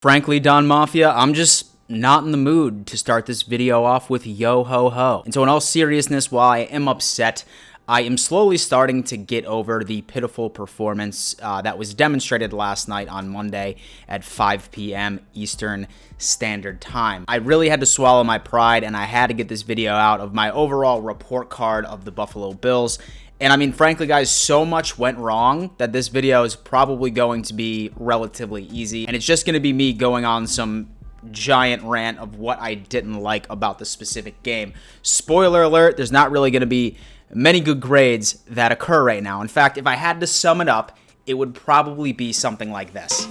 Frankly, Don Mafia, I'm just not in the mood to start this video off with yo ho ho. And so in all seriousness, while I am upset, I am slowly starting to get over the pitiful performance that was demonstrated last night on Monday at 5 p.m. Eastern Standard Time. I really had to swallow my pride, and I had to get this video out of my overall report card of the Buffalo Bills. And I mean, frankly, guys, so much went wrong that this video is probably going to be relatively easy. And it's just going to be me going on some giant rant of what I didn't like about the specific game. Spoiler alert, there's not really going to be many good grades that occur right now. In fact, if I had to sum it up, it would probably be something like this.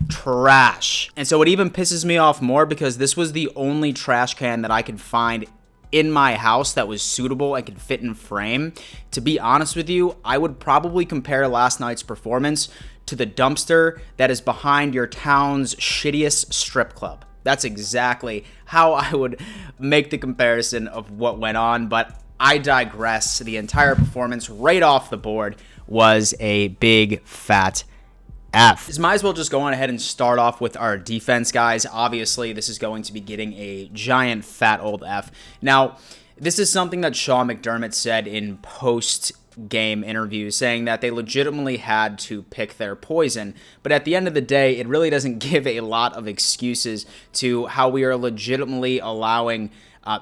Trash. And so it even pisses me off more because this was the only trash can that I could find in my house that was suitable and could fit in frame. To be honest with you, I would probably compare last night's performance to the dumpster that is behind your town's shittiest strip club. That's exactly how I would make the comparison of what went on, but I digress. The entire performance right off the board was a big fat F. Might as well just go on ahead and start off with our defense, guys. Obviously, this is going to be getting a giant fat old F. Now, this is something that Sean McDermott said in post-game interviews, saying that they legitimately had to pick their poison. But at the end of the day, it really doesn't give a lot of excuses to how we are legitimately allowing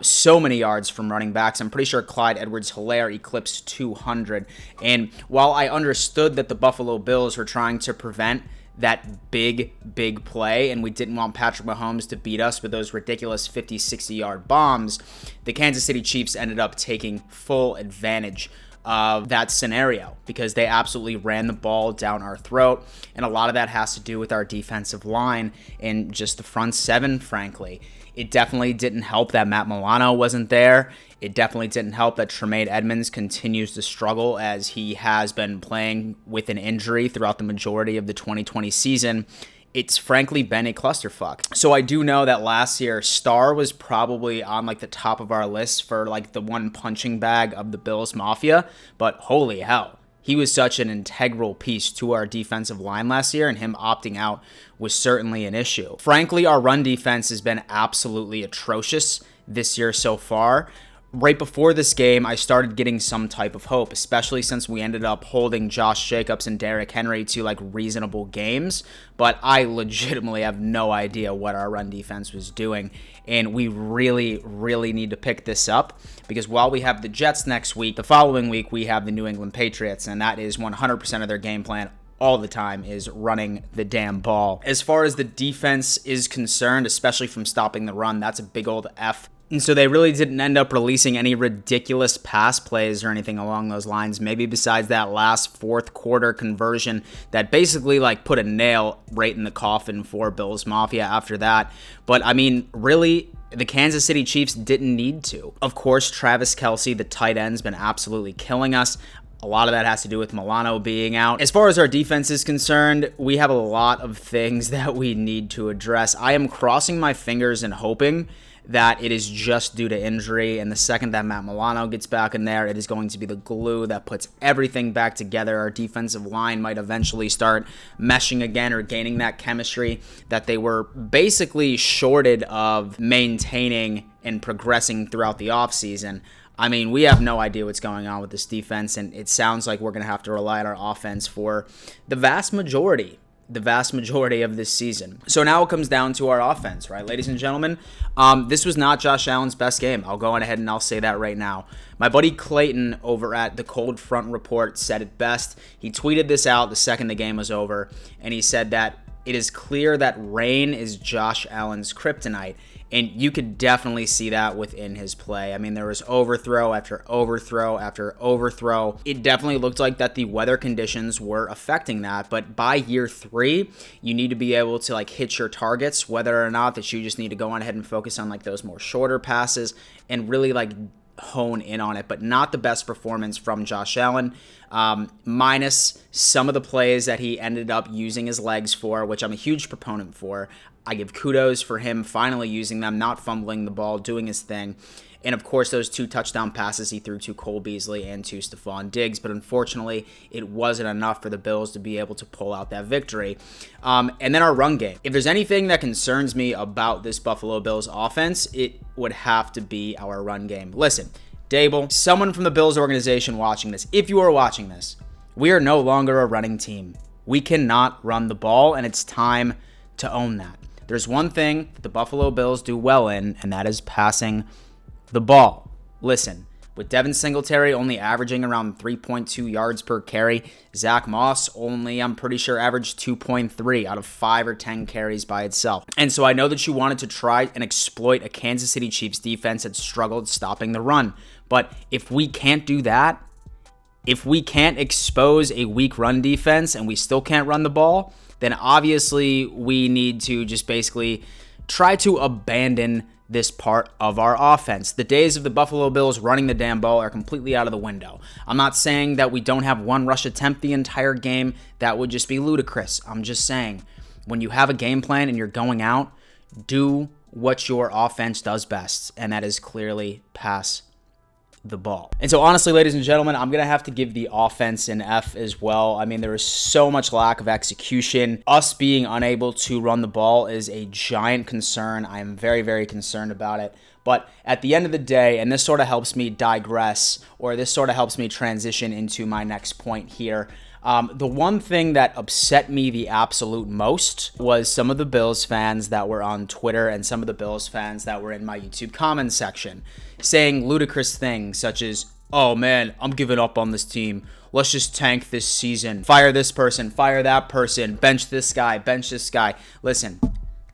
so many yards from running backs. I'm pretty sure Clyde Edwards-Helaire eclipsed 200. And while I understood that the Buffalo Bills were trying to prevent that big play, and we didn't want Patrick Mahomes to beat us with those ridiculous 50, 60-yard bombs, the Kansas City Chiefs ended up taking full advantage of that scenario because they absolutely ran the ball down our throat, and a lot of that has to do with our defensive line and just the front seven, frankly. It definitely didn't help that Matt Milano wasn't there. It definitely didn't help that Tremaine Edmonds continues to struggle as he has been playing with an injury throughout the majority of the 2020 season. It's frankly been a clusterfuck. So I do know that last year, Starr was probably on like the top of our list for like the one punching bag of the Bills Mafia, but holy hell. He was such an integral piece to our defensive line last year, and him opting out was certainly an issue. Frankly, our run defense has been absolutely atrocious this year so far. Right before this game, I started getting some type of hope, especially since we ended up holding Josh Jacobs and Derrick Henry to like reasonable games. But I legitimately have no idea what our run defense was doing. And we really need to pick this up because while we have the Jets next week, the following week we have the New England Patriots, and that is 100% of their game plan all the time is running the damn ball. As far as the defense is concerned, especially from stopping the run, that's a big old F. And so they really didn't end up releasing any ridiculous pass plays or anything along those lines, maybe besides that last fourth quarter conversion that basically like put a nail right in the coffin for Bills Mafia after that. But I mean, really, the Kansas City Chiefs didn't need to. Of course, Travis Kelce, the tight end's been absolutely killing us. A lot of that has to do with Milano being out. As far as our defense is concerned, we have a lot of things that we need to address. I am crossing my fingers and hoping that it is just due to injury, and the second that Matt Milano gets back in there, it is going to be the glue that puts everything back together. Our defensive line might eventually start meshing again or gaining that chemistry that they were basically shorted of maintaining and progressing throughout the offseason. I mean, we have no idea what's going on with this defense, and it sounds like we're going to have to rely on our offense for the vast majority of this season. So now it comes down to our offense, right, ladies and gentlemen? This was not Josh Allen's best game. I'll go on ahead and I'll say that right now. My buddy Clayton over at the Cold Front Report said it best. He tweeted this out the second the game was over, and he said that it is clear that rain is Josh Allen's kryptonite, and you could definitely see that within his play. I mean, there was overthrow after overthrow after overthrow. It definitely looked like that the weather conditions were affecting that, but by year 3, you need to be able to like hit your targets, whether or not that you just need to go on ahead and focus on like those more shorter passes and really like hone in on it, but not the best performance from Josh Allen. minus some of the plays that he ended up using his legs for, which I'm a huge proponent for. I give kudos for him finally using them, not fumbling the ball, doing his thing. And, of course, those 2 touchdown passes he threw to Cole Beasley and to Stephon Diggs. But, unfortunately, it wasn't enough for the Bills to be able to pull out that victory. And then our run game. If there's anything that concerns me about this Buffalo Bills offense, it would have to be our run game. Listen, Dable, someone from the Bills organization watching this, if you are watching this, we are no longer a running team. We cannot run the ball, and it's time to own that. There's one thing that the Buffalo Bills do well in, and that is passing the ball. Listen, with Devin Singletary only averaging around 3.2 yards per carry, Zach Moss only, I'm pretty sure, averaged 2.3 out of 5 or 10 carries by itself. And so I know that you wanted to try and exploit a Kansas City Chiefs defense that struggled stopping the run. But if we can't do that, if we can't expose a weak run defense and we still can't run the ball, then obviously we need to just basically try to abandon this part of our offense. The days of the Buffalo Bills running the damn ball are completely out of the window. I'm not saying that we don't have one rush attempt the entire game. That would just be ludicrous. I'm just saying, when you have a game plan and you're going out, do what your offense does best, and that is clearly pass the ball. And so honestly, ladies and gentlemen, I'm going to have to give the offense an F as well. I mean, there is so much lack of execution. Us being unable to run the ball is a giant concern. I am very, very concerned about it. But at the end of the day, and this sort of helps me digress, or this sort of helps me transition into my next point here, the one thing that upset me the absolute most was some of the Bills fans that were on Twitter and some of the Bills fans that were in my YouTube comments section saying ludicrous things such as, oh man, I'm giving up on this team. Let's just tank this season. Fire this person, fire that person, bench this guy, bench this guy. Listen,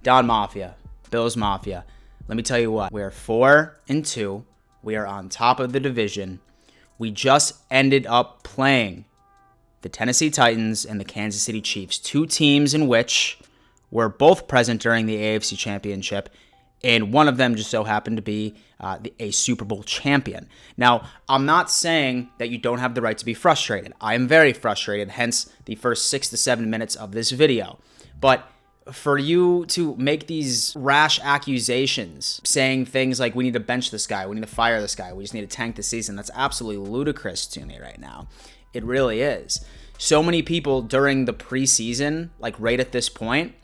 Don Mafia, Bills Mafia, let me tell you what. We are 4-2. We are on top of the division. We just ended up playing the Tennessee Titans and the Kansas City Chiefs, 2 teams in which were both present during the AFC Championship, and one of them just so happened to be a Super Bowl champion. Now, I'm not saying that you don't have the right to be frustrated. I am very frustrated, hence the first 6 to 7 minutes of this video. But for you to make these rash accusations, saying things like, we need to bench this guy, we need to fire this guy, we just need to tank the season, that's absolutely ludicrous to me right now. It really is. So many people during the preseason, like right at this point,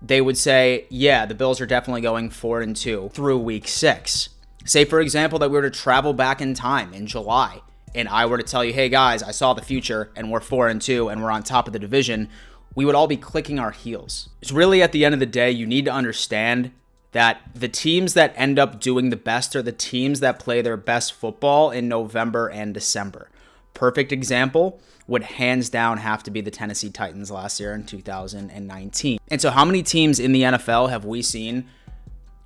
they would say, yeah, the Bills are definitely going 4-2 through week 6. Say, for example, that we were to travel back in time in July, and I were to tell you, hey guys, I saw the future, and we're 4-2, and we're on top of the division, we would all be clicking our heels. It's really, at the end of the day, you need to understand that the teams that end up doing the best are the teams that play their best football in November and December. Perfect example would hands down have to be the Tennessee Titans last year in 2019. And so how many teams in the NFL have we seen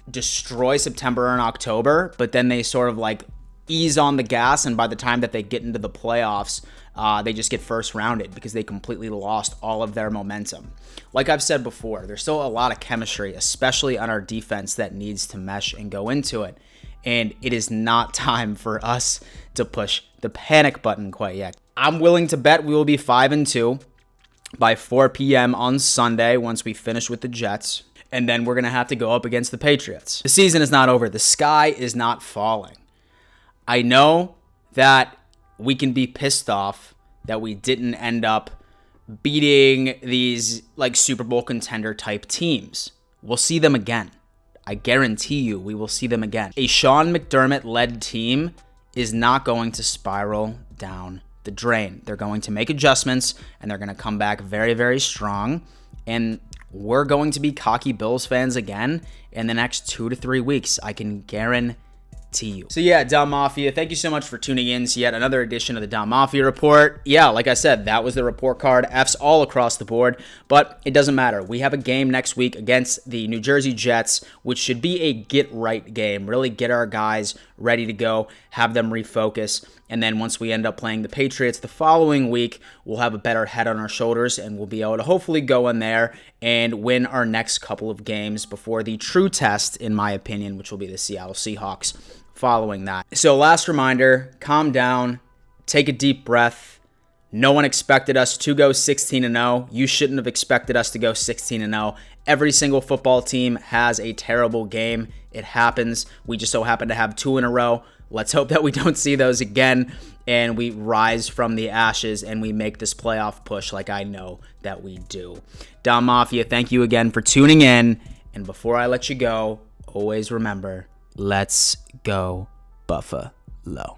destroy September and October, but then they sort of like ease on the gas, and by the time that they get into the playoffs, they just get first rounded because they completely lost all of their momentum. Like I've said before, there's still a lot of chemistry, especially on our defense, that needs to mesh and go into it. And it is not time for us to push the panic button quite yet. I'm willing to bet we will be 5-2 by 4 p.m. on Sunday once we finish with the Jets. And then we're going to have to go up against the Patriots. The season is not over. The sky is not falling. I know that we can be pissed off that we didn't end up beating these like Super Bowl contender type teams. We'll see them again. I guarantee you we will see them again. A Sean McDermott-led team is not going to spiral down the drain. They're going to make adjustments, and they're going to come back very, very strong. And we're going to be cocky Bills fans again in the next 2 to 3 weeks. I can guarantee you. So yeah, Dom Mafia, thank you so much for tuning in to yet another edition of the Dom Mafia Report. Yeah, like I said, that was the report card. F's all across the board, but it doesn't matter. We have a game next week against the New Jersey Jets, which should be a get-right game. Really get our guys ready to go, have them refocus, and then once we end up playing the Patriots the following week, we'll have a better head on our shoulders, and we'll be able to hopefully go in there and win our next couple of games before the true test, in my opinion, which will be the Seattle Seahawks following that. So last reminder, calm down, take a deep breath, No one expected us to go 16-0. You shouldn't have expected us to go 16-0. Every single football team has a terrible game. It happens. We just so happen to have 2 in a row. Let's hope that we don't see those again and we rise from the ashes and we make this playoff push like I know that we do. Dom Mafia, thank you again for tuning in. And before I let you go, always remember, let's go Buffalo.